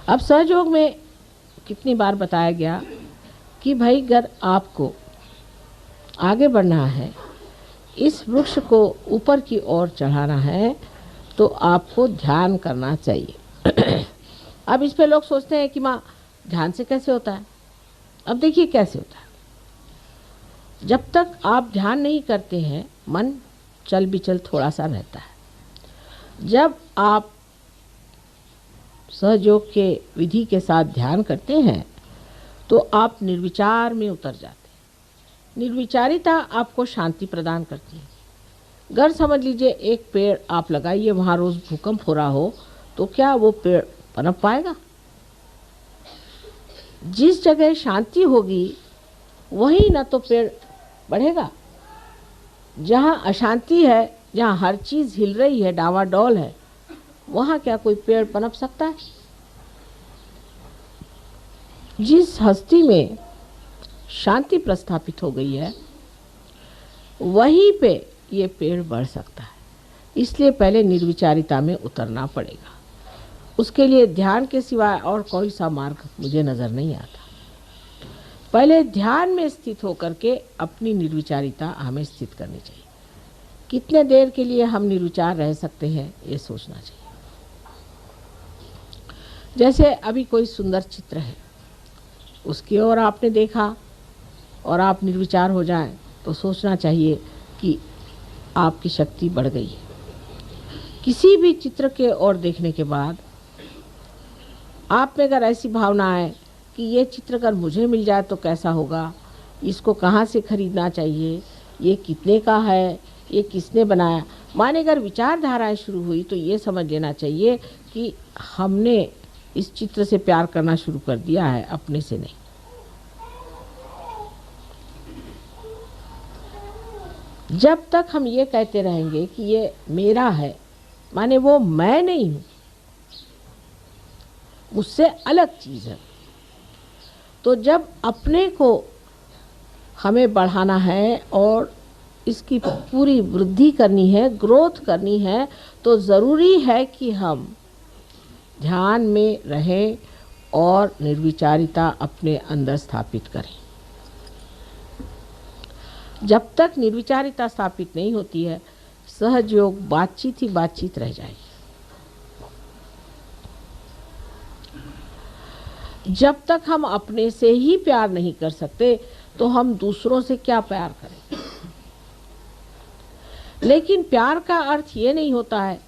अब सहयोग में कितनी बार बताया गया कि भाई अगर आपको आगे बढ़ना है, इस वृक्ष को ऊपर की ओर चढ़ाना है, तो आपको ध्यान करना चाहिए। अब इस पे लोग सोचते हैं कि माँ ध्यान से कैसे होता है। अब देखिए कैसे होता है। जब तक आप ध्यान नहीं करते हैं, मन चल बिचल थोड़ा सा रहता है। जब आप सहयोग के विधि के साथ ध्यान करते हैं तो आप निर्विचार में उतर जाते हैं। निर्विचारिता आपको शांति प्रदान करती है। अगर समझ लीजिए एक पेड़ आप लगाइए, वहाँ रोज़ भूकंप हो रहा हो, तो क्या वो पेड़ पनप पाएगा? जिस जगह शांति होगी वहीं न तो पेड़ बढ़ेगा। जहाँ अशांति है, जहाँ हर चीज़ हिल रही है, डावाडोल है, वहाँ क्या कोई पेड़ पनप सकता है? जिस हस्ती में शांति प्रस्थापित हो गई है, वहीं पे ये पेड़ बढ़ सकता है। इसलिए पहले निर्विचारिता में उतरना पड़ेगा। उसके लिए ध्यान के सिवाय और कोई सा मार्ग मुझे नज़र नहीं आता। पहले ध्यान में स्थित होकर के अपनी निर्विचारिता हमें स्थित करनी चाहिए। कितने देर के लिए हम निर्विचार रह सकते हैं, ये सोचना चाहिए। जैसे अभी कोई सुंदर चित्र है, उसकी ओर आपने देखा और आप निर्विचार हो जाएं, तो सोचना चाहिए कि आपकी शक्ति बढ़ गई है। किसी भी चित्र के ओर देखने के बाद आप में अगर ऐसी भावना आए कि ये चित्र अगर मुझे मिल जाए तो कैसा होगा, इसको कहाँ से खरीदना चाहिए, ये कितने का है, ये किसने बनाया, माने अगर विचारधाराएं शुरू हुई, तो ये समझ लेना चाहिए कि हमने इस चित्र से प्यार करना शुरू कर दिया है, अपने से नहीं। जब तक हम ये कहते रहेंगे कि ये मेरा है, माने वो मैं नहीं हूँ, मुझसे अलग चीज़ है। तो जब अपने को हमें बढ़ाना है और इसकी पूरी वृद्धि करनी है, ग्रोथ करनी है, तो ज़रूरी है कि हम ध्यान में रहें और निर्विचारिता अपने अंदर स्थापित करें। जब तक निर्विचारिता स्थापित नहीं होती है, सहयोग बातचीत ही बातचीत रह जाएगी। जब तक हम अपने से ही प्यार नहीं कर सकते, तो हम दूसरों से क्या प्यार करें। लेकिन प्यार का अर्थ ये नहीं होता है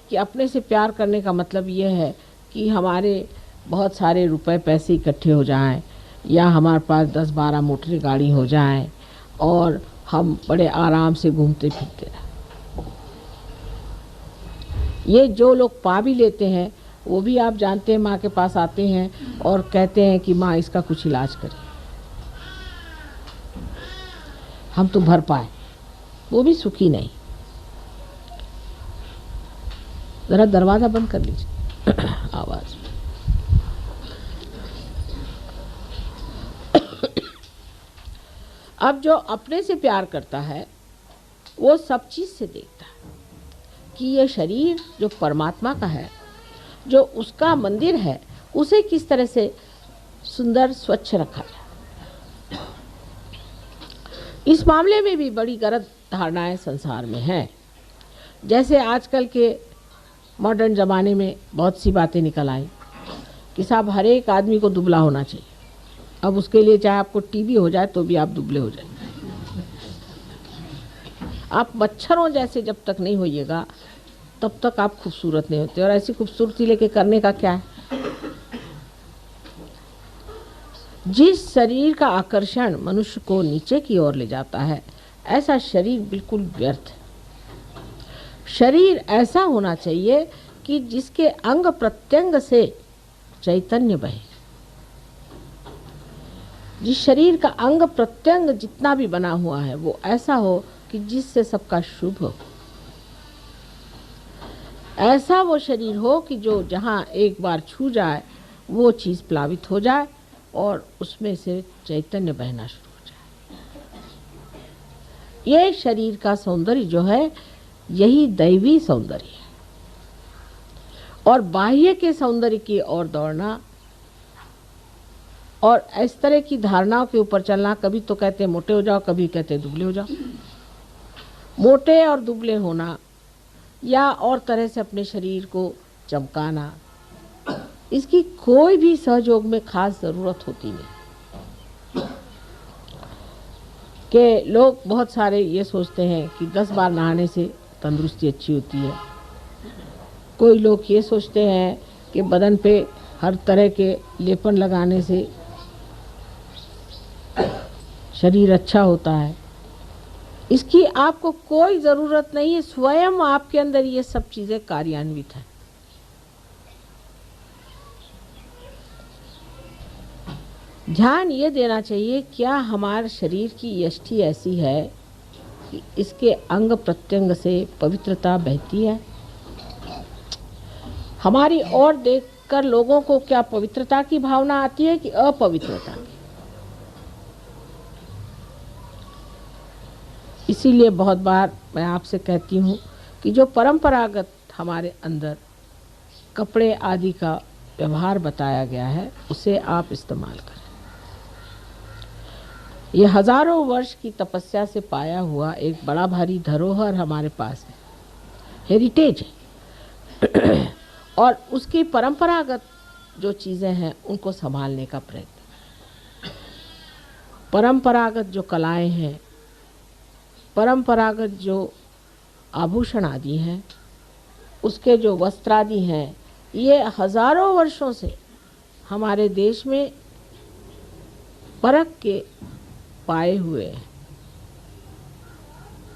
कि अपने से प्यार करने का मतलब ये है कि हमारे बहुत सारे रुपए पैसे इकट्ठे हो जाएं, या हमारे पास 10-12 मोटर गाड़ी हो जाएं और हम बड़े आराम से घूमते फिरते रहें। ये जो लोग पा भी लेते हैं, वो भी आप जानते हैं माँ के पास आते हैं और कहते हैं कि माँ इसका कुछ इलाज करें, हम तो भर पाए, वो भी सुखी नहीं। ज़रा दरवाज़ा बंद कर लीजिए आवाज़। अब जो अपने से प्यार करता है, वो सब चीज़ से देखता है कि ये शरीर जो परमात्मा का है, जो उसका मंदिर है, उसे किस तरह से सुंदर स्वच्छ रखा जाए। इस मामले में भी बड़ी गलत धारणाएं संसार में हैं। जैसे आजकल के मॉडर्न ज़माने में बहुत सी बातें निकल आई कि साहब हर एक आदमी को दुबला होना चाहिए। अब उसके लिए चाहे आपको टीबी हो जाए तो भी आप दुबले हो जाए। आप मच्छरों जैसे जब तक नहीं होइएगा, तब तक आप खूबसूरत नहीं होते। और ऐसी खूबसूरती लेके करने का क्या है। जिस शरीर का आकर्षण मनुष्य को नीचे की ओर ले जाता है, ऐसा शरीर बिल्कुल व्यर्थ है। शरीर ऐसा होना चाहिए कि जिसके अंग प्रत्यंग से चैतन्य बहे। जिस शरीर का अंग प्रत्यंग जितना भी बना हुआ है, वो ऐसा हो कि जिससे सबका शुभ हो। ऐसा वो शरीर हो कि जो जहाँ एक बार छू जाए, वो चीज़ प्लावित हो जाए और उसमें से चैतन्य बहना शुरू हो जाए। ये शरीर का सौंदर्य जो है, यही दैवी सौंदर्य है। और बाह्य के सौंदर्य की ओर दौड़ना और इस तरह की धारणाओं के ऊपर चलना, कभी तो कहते हैं मोटे हो जाओ, कभी कहते हैं दुबले हो जाओ। मोटे और दुबले होना या और तरह से अपने शरीर को चमकाना, इसकी कोई भी सहयोग में खास ज़रूरत होती नहीं। कि लोग बहुत सारे ये सोचते हैं कि 10 बार नहाने से तंदुरुस्ती अच्छी होती है। कोई लोग ये सोचते हैं कि बदन पे हर तरह के लेपन लगाने से शरीर अच्छा होता है। इसकी आपको कोई ज़रूरत नहीं है, स्वयं आपके अंदर ये सब चीज़ें कार्यान्वित हैं। ध्यान ये देना चाहिए, क्या हमारे शरीर की यष्टि ऐसी है कि इसके अंग प्रत्यंग से पवित्रता बहती है? हमारी ओर देखकर लोगों को क्या पवित्रता की भावना आती है कि अपवित्रता की? इसीलिए बहुत बार मैं आपसे कहती हूँ कि जो परंपरागत हमारे अंदर कपड़े आदि का व्यवहार बताया गया है, उसे आप इस्तेमाल करें। ये हजारों वर्ष की तपस्या से पाया हुआ एक बड़ा भारी धरोहर हमारे पास है, हेरिटेज है। और उसकी परंपरागत जो चीज़ें हैं उनको संभालने का प्रयत्न। परंपरागत जो कलाएं हैं, परंपरागत जो आभूषण आदि हैं, उसके जो वस्त्र आदि हैं, ये हजारों वर्षों से हमारे देश में परख के पाए हुए हैं।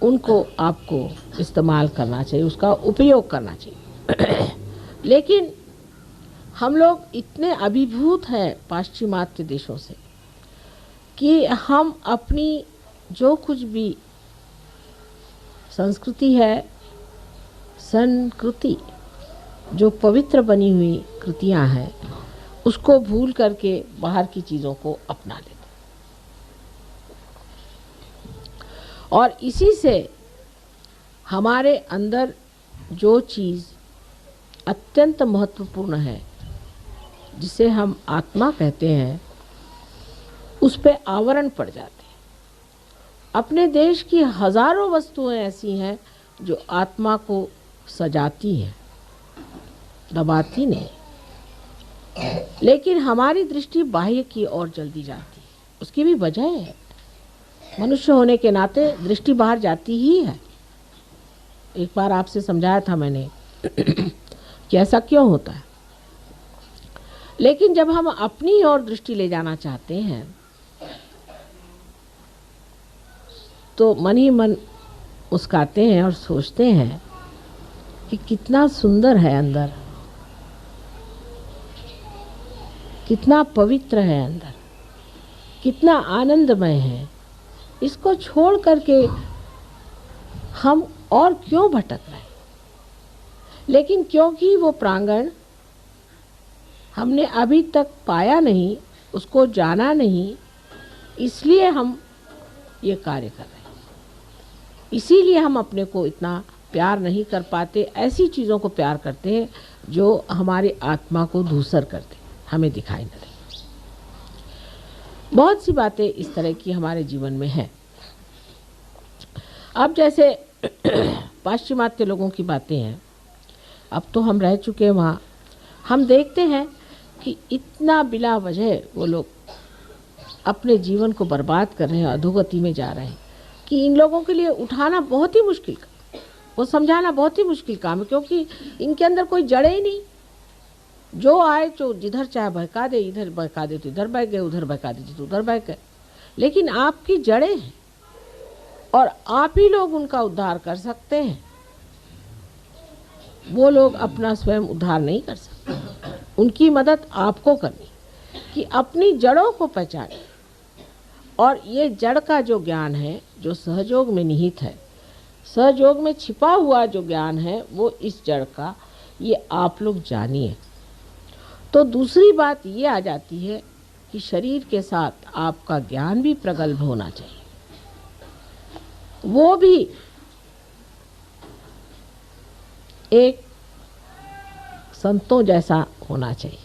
उनको आपको इस्तेमाल करना चाहिए, उसका उपयोग करना चाहिए। लेकिन हम लोग इतने अभिभूत हैं पाश्चिमात्य देशों से कि हम अपनी जो कुछ भी संस्कृति है, संस्कृति जो पवित्र बनी हुई कृतियां हैं, उसको भूल करके बाहर की चीज़ों को अपना लेते। और इसी से हमारे अंदर जो चीज़ अत्यंत महत्वपूर्ण है, जिसे हम आत्मा कहते हैं, उस पे आवरण पड़ जाते हैं। अपने देश की हजारों वस्तुएं ऐसी हैं जो आत्मा को सजाती हैं, दबाती नहीं। लेकिन हमारी दृष्टि बाह्य की ओर जल्दी जाती है। उसकी भी वजह है, मनुष्य होने के नाते दृष्टि बाहर जाती ही है। एक बार आपसे समझाया था मैंने कि ऐसा क्यों होता है। लेकिन जब हम अपनी ओर दृष्टि ले जाना चाहते हैं तो मन ही मन मुस्काते हैं और सोचते हैं कि कितना सुंदर है अंदर, कितना पवित्र है अंदर, कितना आनंदमय है। इसको छोड़ करके हम और क्यों भटक रहे हैं? लेकिन क्योंकि वो प्रांगण हमने अभी तक पाया नहीं, उसको जाना नहीं, इसलिए हम ये कार्य कर रहे हैं। इसीलिए हम अपने को इतना प्यार नहीं कर पाते। ऐसी चीज़ों को प्यार करते हैं जो हमारी आत्मा को धूसर करते, हमें दिखाई न दे। बहुत सी बातें इस तरह की हमारे जीवन में हैं। अब जैसे पाश्चिमात्य लोगों की बातें हैं, अब तो हम रह चुके हैं वहाँ। हम देखते हैं कि इतना बिला वजह वो लोग अपने जीवन को बर्बाद कर रहे हैं, अधोगति में जा रहे हैं, कि इन लोगों के लिए उठाना बहुत ही मुश्किल काम, वो समझाना बहुत ही मुश्किल काम है, क्योंकि इनके अंदर कोई जड़े ही नहीं। जो आए तो जिधर चाहे बहका दे, इधर बहका दे तो इधर बह गए, उधर बहका दे तो उधर बह गए। लेकिन आपकी जड़ें हैं और आप ही लोग उनका उद्धार कर सकते हैं। वो लोग अपना स्वयं उद्धार नहीं कर सकते। उनकी मदद आपको करनी कि अपनी जड़ों को पहचानें। और ये जड़ का जो ज्ञान है, जो सहयोग में निहित है, सहयोग में छिपा हुआ जो ज्ञान है, वो इस जड़ का, ये आप लोग जानिए। तो दूसरी बात ये आ जाती है कि शरीर के साथ आपका ज्ञान भी प्रगल्भ होना चाहिए, वो भी एक संतों जैसा होना चाहिए।